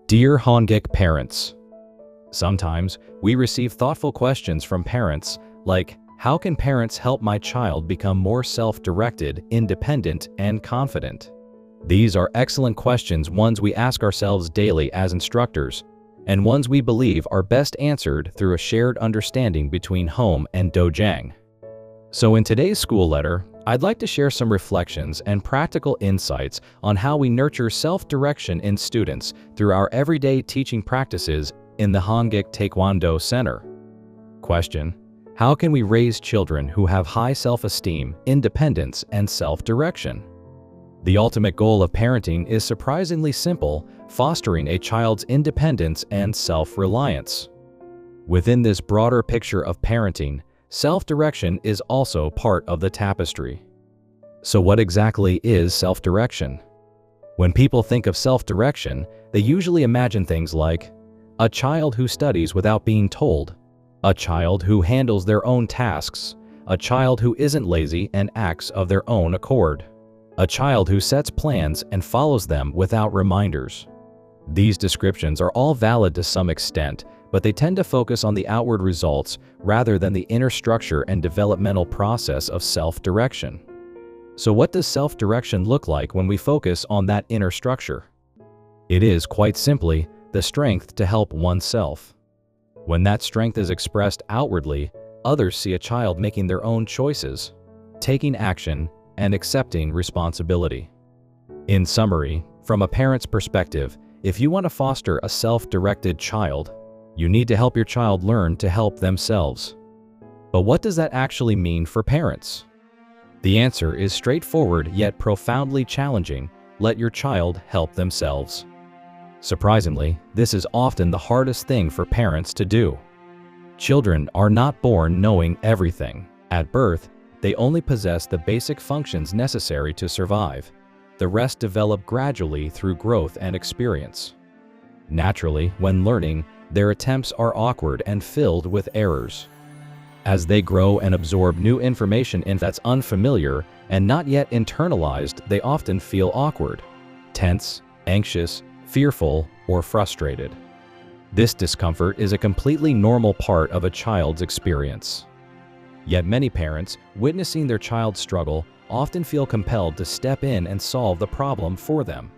Dear Hongik parents, sometimes we receive thoughtful questions from parents like, how can parents help my child become more self-directed, independent, and confident? These are excellent questions, ones we ask ourselves daily as instructors, and ones we believe are best answered through a shared understanding between home and dojang. So in today's school letter, I'd like to share some reflections and practical insights on how we nurture self-direction in students through our everyday teaching practices in the Hongik Taekwondo Center. Question: how can we raise children who have high self-esteem, independence, and self-direction? The ultimate goal of parenting is surprisingly simple: fostering a child's independence and self-reliance. Within this broader picture of parenting, self-direction is also part of the tapestry. So what exactly is self-direction? When people think of self-direction, they usually imagine things like a child who studies without being told, a child who handles their own tasks, a child who isn't lazy and acts of their own accord, a child who sets plans and follows them without reminders. These descriptions are all valid to some extent, but they tend to focus on the outward results rather than the inner structure and developmental process of self-direction. So what does self-direction look like when we focus on that inner structure? It is, quite simply, the strength to help oneself. When that strength is expressed outwardly, others see a child making their own choices, taking action, and accepting responsibility. In summary, from a parent's perspective, if you want to foster a self-directed child, you need to help your child learn to help themselves. But what does that actually mean for parents? The answer is straightforward yet profoundly challenging: let your child help themselves. Surprisingly, this is often the hardest thing for parents to do. Children are not born knowing everything. At birth, they only possess the basic functions necessary to survive. The rest develop gradually through growth and experience. Naturally, when learning, their attempts are awkward and filled with errors. As they grow and absorb new information that's unfamiliar and not yet internalized, they often feel awkward, tense, anxious, fearful, or frustrated. This discomfort is a completely normal part of a child's experience. Yet many parents, witnessing their child's struggle, often feel compelled to step in and solve the problem for them.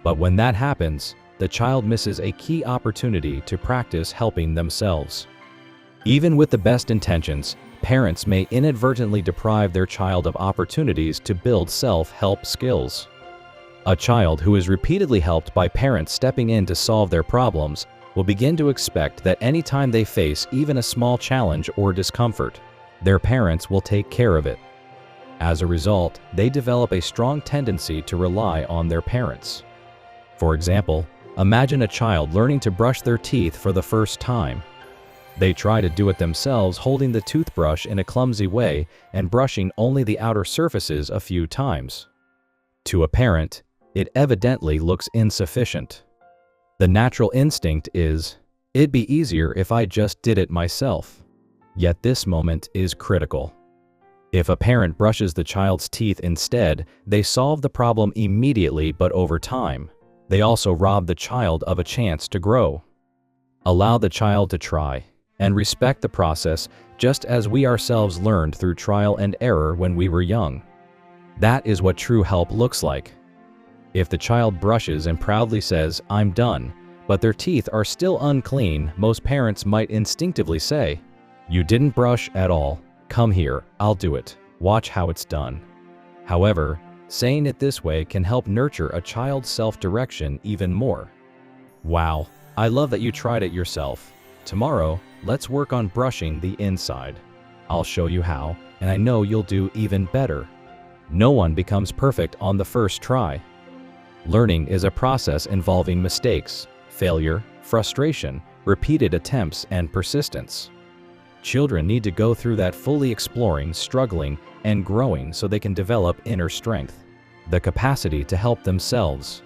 But when that happens, the child misses a key opportunity to practice helping themselves. Even with the best intentions, parents may inadvertently deprive their child of opportunities to build self-help skills. A child who is repeatedly helped by parents stepping in to solve their problems will begin to expect that anytime they face even a small challenge or discomfort, their parents will take care of it. As a result, they develop a strong tendency to rely on their parents. For example, imagine a child learning to brush their teeth for the first time. They try to do it themselves, holding the toothbrush in a clumsy way and brushing only the outer surfaces a few times. To a parent, it evidently looks insufficient. The natural instinct is, it'd be easier if I just did it myself. Yet this moment is critical. If a parent brushes the child's teeth instead, they solve the problem immediately, but over time, they also rob the child of a chance to grow. Allow the child to try, and respect the process just as we ourselves learned through trial and error when we were young. That is what true help looks like. If the child brushes and proudly says, "I'm done," but their teeth are still unclean, most parents might instinctively say, "You didn't brush at all. Come here, I'll do it. Watch how it's done." However, saying it this way can help nurture a child's self-direction even more. "Wow, I love that you tried it yourself. Tomorrow, let's work on brushing the inside. I'll show you how, and I know you'll do even better." No one becomes perfect on the first try. Learning is a process involving mistakes, failure, frustration, repeated attempts, and persistence. Children need to go through that fully exploring, struggling, and growing so they can develop inner strength, the capacity to help themselves.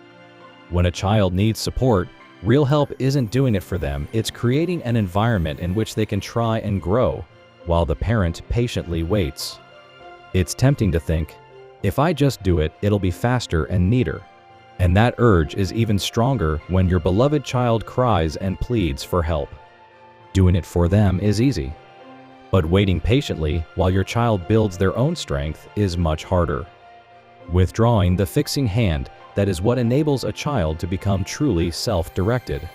When a child needs support, real help isn't doing it for them, it's creating an environment in which they can try and grow, while the parent patiently waits. It's tempting to think, if I just do it, it'll be faster and neater. And that urge is even stronger when your beloved child cries and pleads for help. Doing it for them is easy, but waiting patiently while your child builds their own strength is much harder. Withdrawing the fixing hand, that is what enables a child to become truly self-directed.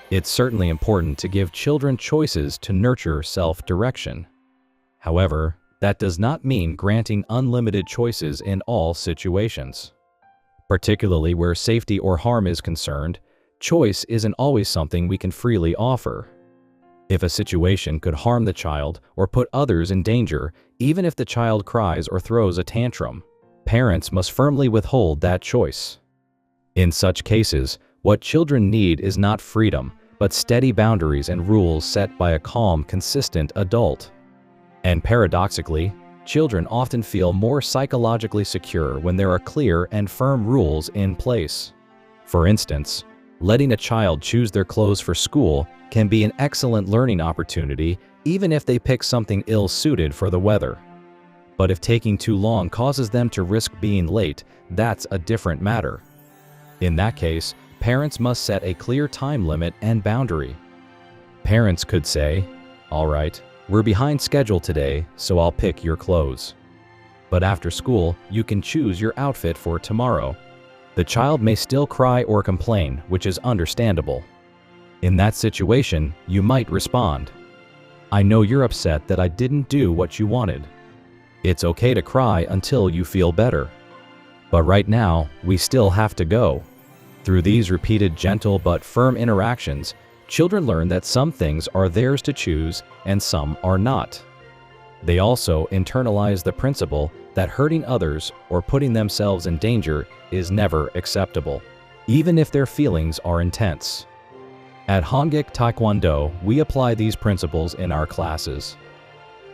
It's certainly important to give children choices to nurture self-direction. However, that does not mean granting unlimited choices in all situations. Particularly where safety or harm is concerned, choice isn't always something we can freely offer. If a situation could harm the child or put others in danger, even if the child cries or throws a tantrum, parents must firmly withhold that choice. In such cases, what children need is not freedom, but steady boundaries and rules set by a calm, consistent adult. And paradoxically, children often feel more psychologically secure when there are clear and firm rules in place. For instance, letting a child choose their clothes for school can be an excellent learning opportunity even if they pick something ill-suited for the weather. But if taking too long causes them to risk being late, that's a different matter. In that case, parents must set a clear time limit and boundary. Parents could say, "All right, we're behind schedule today, so I'll pick your clothes. But after school, you can choose your outfit for tomorrow." The child may still cry or complain, which is understandable. In that situation, you might respond, "I know you're upset that I didn't do what you wanted. It's okay to cry until you feel better. But right now, we still have to go." Through these repeated gentle but firm interactions, children learn that some things are theirs to choose and some are not. They also internalize the principle that hurting others or putting themselves in danger is never acceptable, even if their feelings are intense. At Hongik Taekwondo, we apply these principles in our classes.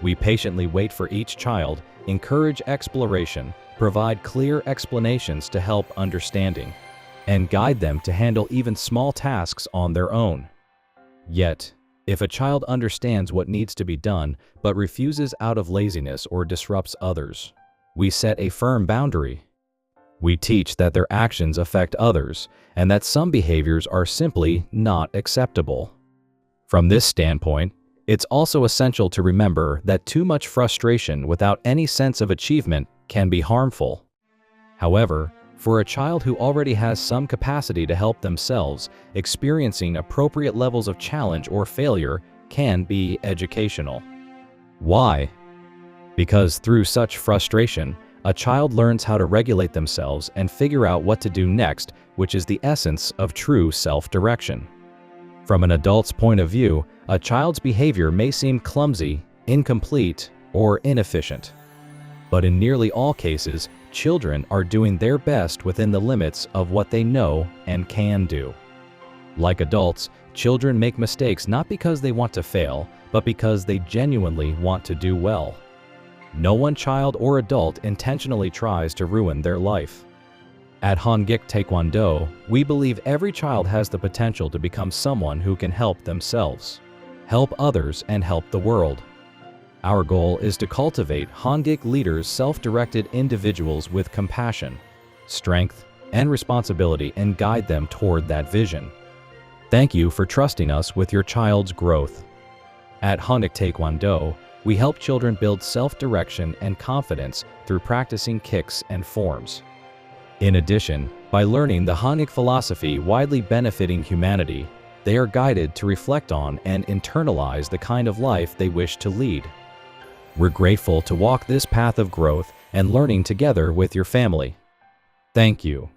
We patiently wait for each child, encourage exploration, provide clear explanations to help understanding, and guide them to handle even small tasks on their own. Yet, if a child understands what needs to be done but refuses out of laziness or disrupts others, we set a firm boundary. We teach that their actions affect others and that some behaviors are simply not acceptable. From this standpoint, it's also essential to remember that too much frustration without any sense of achievement can be harmful. However, for a child who already has some capacity to help themselves, experiencing appropriate levels of challenge or failure can be educational. Why? Because through such frustration, a child learns how to regulate themselves and figure out what to do next, which is the essence of true self-direction. From an adult's point of view, a child's behavior may seem clumsy, incomplete, or inefficient. But in nearly all cases, children are doing their best within the limits of what they know and can do. Like adults, children make mistakes not because they want to fail, but because they genuinely want to do well. No one child or adult intentionally tries to ruin their life. At Hongik Taekwondo, we believe every child has the potential to become someone who can help themselves, help others, and help the world. Our goal is to cultivate Hongik leaders, self-directed individuals with compassion, strength, and responsibility, and guide them toward that vision. Thank you for trusting us with your child's growth. At Hongik Taekwondo, we help children build self-direction and confidence through practicing kicks and forms. In addition, by learning the Hongik philosophy widely benefiting humanity, they are guided to reflect on and internalize the kind of life they wish to lead. We're grateful to walk this path of growth and learning together with your family. Thank you.